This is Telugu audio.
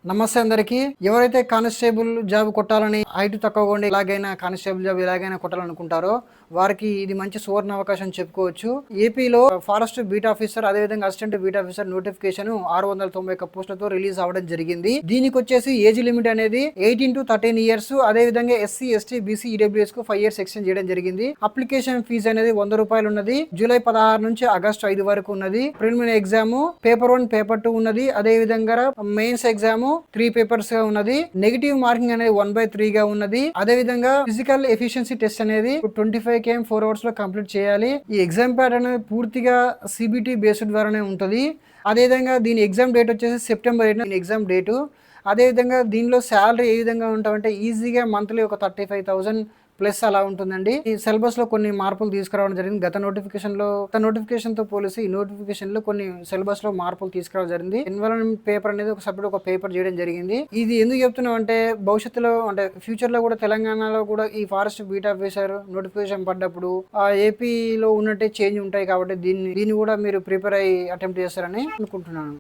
నమస్తే అందరికి. ఎవరైతే కానిస్టేబుల్ జాబ్ కొట్టాలని హైట్ తక్కువగా ఉండి ఎలాగైనా కానిస్టేబుల్ జాబ్ ఎలాగైనా కొట్టాలనుకుంటారో వారికి ఇది మంచి సువర్ణ అవకాశం చెప్పుకోవచ్చు. ఏపీలో ఫారెస్ట్ బీట్ ఆఫీసర్ అదేవిధంగా అసిస్టెంట్ బీట్ ఆఫీసర్ నోటిఫికేషన్ 691 పోస్టులతో రిలీజ్ అవ్వడం జరిగింది. దీనికి వచ్చేసి ఏజ్ లిమిట్ అనేది 18 to 13 ఇయర్స్. అదేవిధంగా ఎస్సీ ఎస్టీ బీసీ ఈడబ్ల్యూఎస్ కు 5 years ఎక్స్టెండ్ చేయడం జరిగింది. అప్లికేషన్ ఫీజు అనేది ₹100 ఉన్నది. జూలై 16 నుంచి ఆగస్టు 5 వరకు ఉన్నది. ప్రిలిమినరీ ఎగ్జామ్ పేపర్ 1 పేపర్ 2 ఉన్నది. అదే విధంగా మెయిన్స్ ఎగ్జామ్ 3 పేపర్స్ గా ఉన్నది. నెగిటివ్ మార్కింగ్ అనేది 1/3 గా ఉన్నది. అదే విధంగా ఫిజికల్ ఎఫిషియన్సీ టెస్ట్ అనేది 25 km 4 hours లో కంప్లీట్ చేయాలి. ఈ ఎగ్జామ్ ప్యాటర్న్ అనేది పూర్తిగా సిబిటి బేస్డ్ ద్వారానే ఉంటుంది. అదేవిధంగా దీని ఎగ్జామ్ డేట్ వచ్చేసి సెప్టెంబర్ 8 ఎగ్జామ్ డేటు. అదేవిధంగా దీనిలో శాలరీ ఏ విధంగా ఉంటామంటే ఈజీగా మంత్లీ ఒక 35,000 ప్లస్ అలా ఉంటుందండి. ఈ సిలబస్ లో కొన్ని మార్పులు తీసుకురావడం జరిగింది. గత నోటిఫికేషన్ తో పోలిసి ఈ నోటిఫికేషన్ లో కొన్ని సిలబస్ లో మార్పులు తీసుకురావడం జరిగింది. ఎన్విరాన్మెంట్ పేపర్ అనేది ఒక సపరేట్ ఒక పేపర్ చేయడం జరిగింది. ఇది ఎందుకు చెప్తున్నాం అంటే భవిష్యత్తులో అంటే ఫ్యూచర్ లో కూడా తెలంగాణలో కూడా ఈ ఫారెస్ట్ బీట్ ఆఫీసర్ నోటిఫికేషన్ పడ్డప్పుడు ఆ ఏపీలో ఉన్నట్టే చేంజ్ ఉంటాయి కాబట్టి దీన్ని కూడా మీరు ప్రిపేర్ అయ్యి అటెంప్ట్ చేస్తారని అనుకుంటున్నాను.